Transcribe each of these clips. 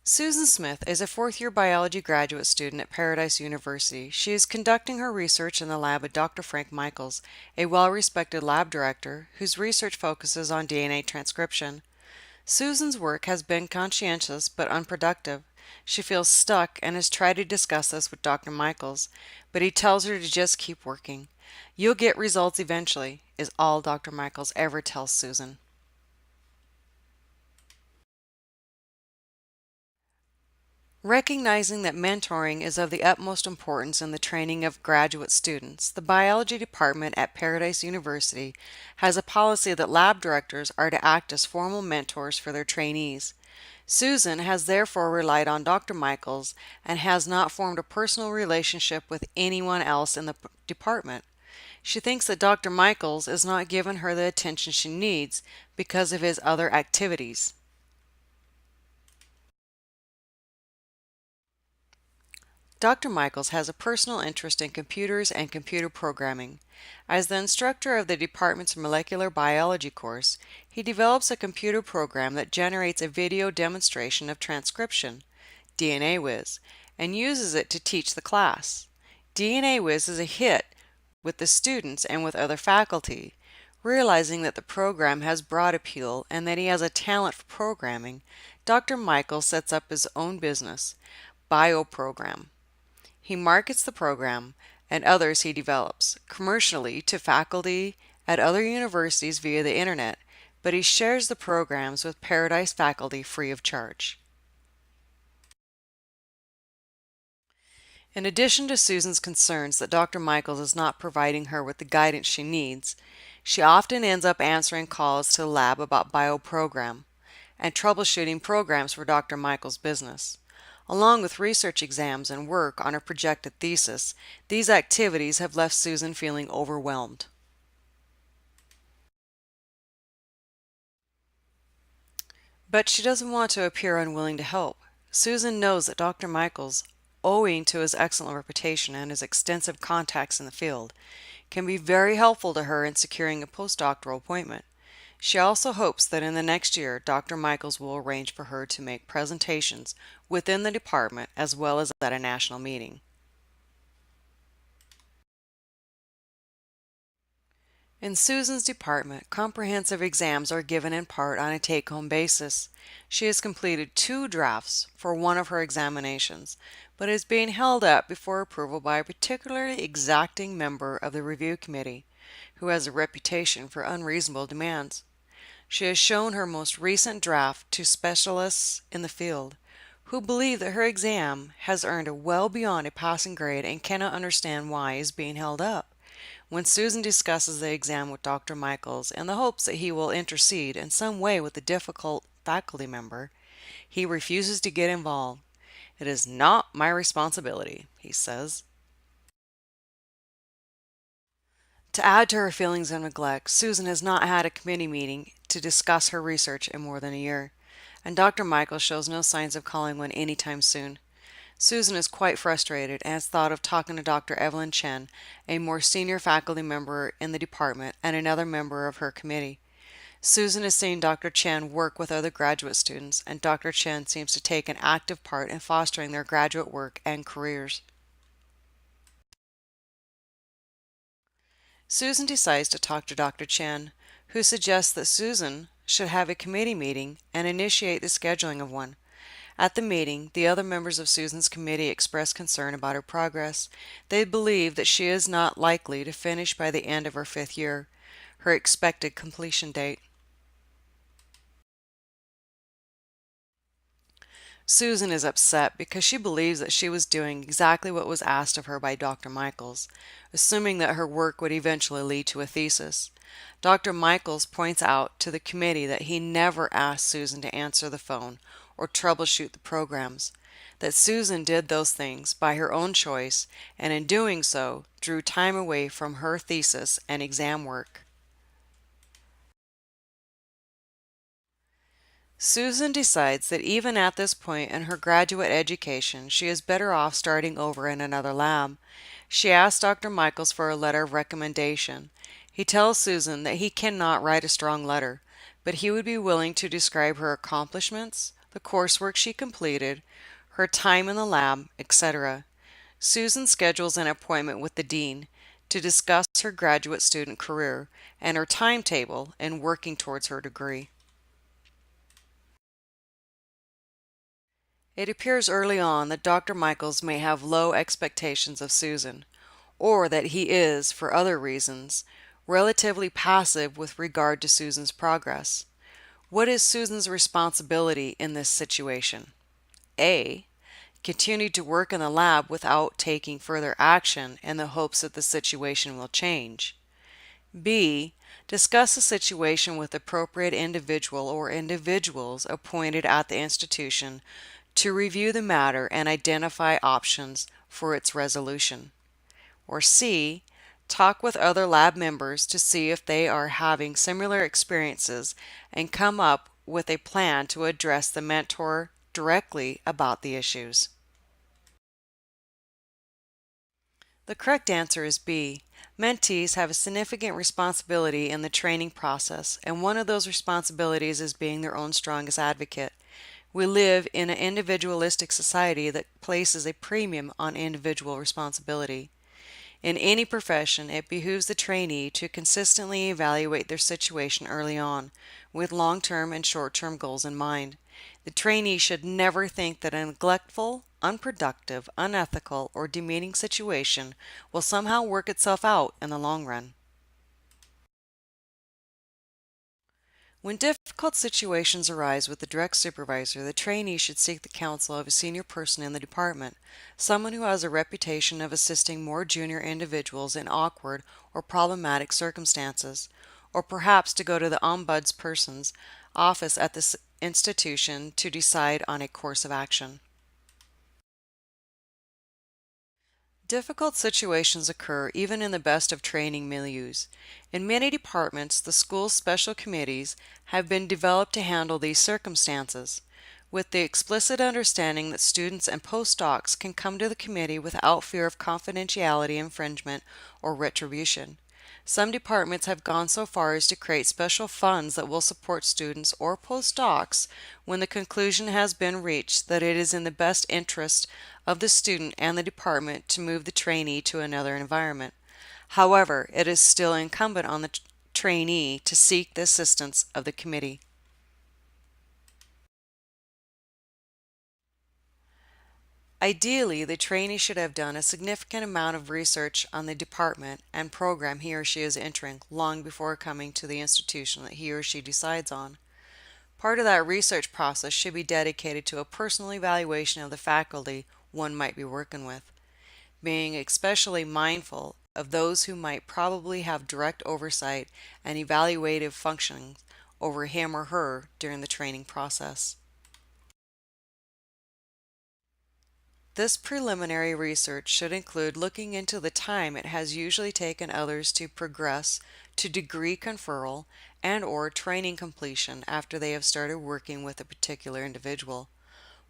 Susan Smith is a fourth-year biology graduate student at Paradise University. She is conducting her research in the lab with Dr. Frank Michaels, a well-respected lab director whose research focuses on DNA transcription. Susan's work has been conscientious but unproductive. She feels stuck and has tried to discuss this with Dr. Michaels, but he tells her to just keep working. "You'll get results eventually," is all Dr. Michaels ever tells Susan. Recognizing that mentoring is of the utmost importance in the training of graduate students, the biology department at Paradise University has a policy that lab directors are to act as formal mentors for their trainees. Susan has therefore relied on Dr. Michaels and has not formed a personal relationship with anyone else in the department. She thinks that Dr. Michaels is not giving her the attention she needs because of his other activities. Dr. Michaels has a personal interest in computers and computer programming. As the instructor of the department's molecular biology course, he develops a computer program that generates a video demonstration of transcription, DNA Whiz, and uses it to teach the class. DNA Whiz is a hit with the students and with other faculty. Realizing that the program has broad appeal and that he has a talent for programming, Dr. Michaels sets up his own business, BioProgram. He markets the program and others he develops commercially to faculty at other universities via the internet, but he shares the programs with Paradise faculty free of charge. In addition to Susan's concerns that Dr. Michaels is not providing her with the guidance she needs, she often ends up answering calls to the lab about BioProgram and troubleshooting programs for Dr. Michaels' business. Along with research exams and work on her projected thesis, these activities have left Susan feeling overwhelmed. But she doesn't want to appear unwilling to help. Susan knows that Dr. Michaels, owing to his excellent reputation and his extensive contacts in the field, can be very helpful to her in securing a postdoctoral appointment. She also hopes that in the next year, Dr. Michaels will arrange for her to make presentations within the department as well as at a national meeting. In Susan's department, comprehensive exams are given in part on a take-home basis. She has completed 2 drafts for one of her examinations, but is being held up before approval by a particularly exacting member of the review committee, who has a reputation for unreasonable demands. She has shown her most recent draft to specialists in the field, who believe that her exam has earned a well beyond a passing grade and cannot understand why it is being held up. When Susan discusses the exam with Dr. Michaels in the hopes that he will intercede in some way with the difficult faculty member, he refuses to get involved. "It is not my responsibility," he says. To add to her feelings of neglect, Susan has not had a committee meeting to discuss her research in more than a year, and Dr. Michael shows no signs of calling one anytime soon. Susan is quite frustrated and has thought of talking to Dr. Evelyn Chen, a more senior faculty member in the department and another member of her committee. Susan has seen Dr. Chen work with other graduate students, and Dr. Chen seems to take an active part in fostering their graduate work and careers. Susan decides to talk to Dr. Chen, who suggests that Susan should have a committee meeting and initiate the scheduling of one. At the meeting, the other members of Susan's committee express concern about her progress. They believe that she is not likely to finish by the end of her 5th year, her expected completion date. Susan is upset because she believes that she was doing exactly what was asked of her by Dr. Michaels, assuming that her work would eventually lead to a thesis. Dr. Michaels points out to the committee that he never asked Susan to answer the phone or troubleshoot the programs, that Susan did those things by her own choice and in doing so drew time away from her thesis and exam work. Susan decides that even at this point in her graduate education, she is better off starting over in another lab. She asks Dr. Michaels for a letter of recommendation. He tells Susan that he cannot write a strong letter, but he would be willing to describe her accomplishments, the coursework she completed, her time in the lab, etc. Susan schedules an appointment with the dean to discuss her graduate student career and her timetable in working towards her degree. It appears early on that Dr. Michaels may have low expectations of Susan, or that he is, for other reasons, relatively passive with regard to Susan's progress. What is Susan's responsibility in this situation? A. Continue to work in the lab without taking further action in the hopes that the situation will change. B. Discuss the situation with appropriate individual or individuals appointed at the institution to review the matter and identify options for its resolution. Or C. Talk with other lab members to see if they are having similar experiences and come up with a plan to address the mentor directly about the issues. The correct answer is B. Mentees have a significant responsibility in the training process, and one of those responsibilities is being their own strongest advocate. We live in an individualistic society that places a premium on individual responsibility. In any profession, it behooves the trainee to consistently evaluate their situation early on, with long-term and short-term goals in mind. The trainee should never think that a neglectful, unproductive, unethical, or demeaning situation will somehow work itself out in the long run. When difficult situations arise with the direct supervisor, the trainee should seek the counsel of a senior person in the department, someone who has a reputation of assisting more junior individuals in awkward or problematic circumstances, or perhaps to go to the ombudsperson's office at the institution to decide on a course of action. Difficult situations occur even in the best of training milieus. In many departments, the school's special committees have been developed to handle these circumstances, with the explicit understanding that students and postdocs can come to the committee without fear of confidentiality infringement or retribution. Some departments have gone so far as to create special funds that will support students or postdocs when the conclusion has been reached that it is in the best interest of the student and the department to move the trainee to another environment. However, it is still incumbent on the trainee to seek the assistance of the committee. Ideally, the trainee should have done a significant amount of research on the department and program he or she is entering long before coming to the institution that he or she decides on. Part of that research process should be dedicated to a personal evaluation of the faculty one might be working with, being especially mindful of those who might probably have direct oversight and evaluative functions over him or her during the training process. This preliminary research should include looking into the time it has usually taken others to progress to degree conferral and/or training completion after they have started working with a particular individual.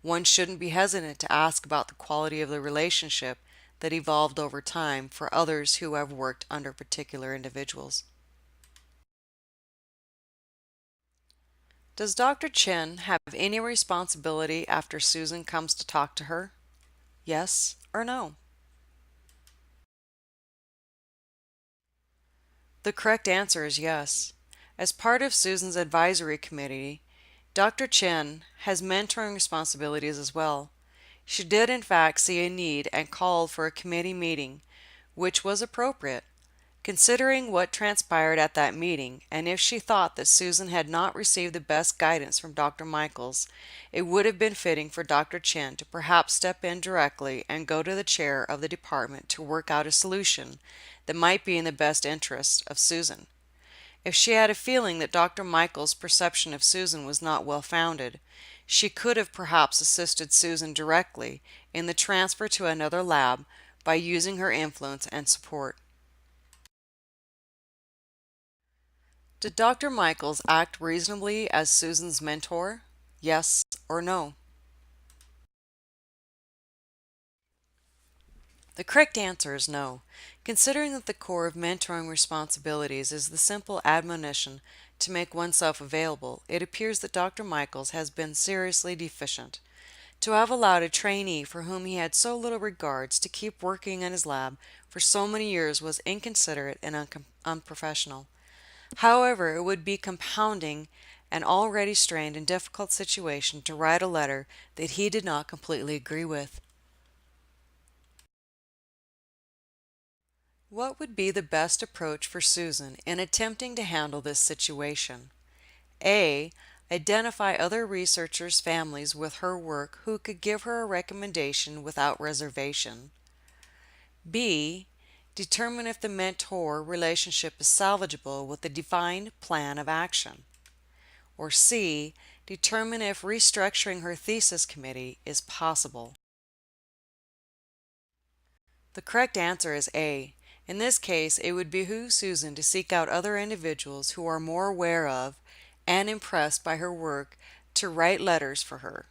One shouldn't be hesitant to ask about the quality of the relationship that evolved over time for others who have worked under particular individuals. Does Dr. Chen have any responsibility after Susan comes to talk to her? Yes or no? The correct answer is yes. As part of Susan's advisory committee, Dr. Chen has mentoring responsibilities as well. She did in fact see a need and called for a committee meeting, which was appropriate. Considering what transpired at that meeting, and if she thought that Susan had not received the best guidance from Dr. Michaels, it would have been fitting for Dr. Chen to perhaps step in directly and go to the chair of the department to work out a solution that might be in the best interest of Susan. If she had a feeling that Dr. Michaels' perception of Susan was not well founded, she could have perhaps assisted Susan directly in the transfer to another lab by using her influence and support. Did Dr. Michaels act reasonably as Susan's mentor? Yes or no? The correct answer is no. Considering that the core of mentoring responsibilities is the simple admonition to make oneself available, it appears that Dr. Michaels has been seriously deficient. To have allowed a trainee for whom he had so little regards to keep working in his lab for so many years was inconsiderate and unprofessional. However, it would be compounding an already strained and difficult situation to write a letter that he did not completely agree with. What would be the best approach for Susan in attempting to handle this situation? A. Identify other researchers' families with her work who could give her a recommendation without reservation. B. Determine if the mentor relationship is salvageable with a defined plan of action. Or C. Determine if restructuring her thesis committee is possible. The correct answer is A. In this case, it would behoove Susan to seek out other individuals who are more aware of and impressed by her work to write letters for her.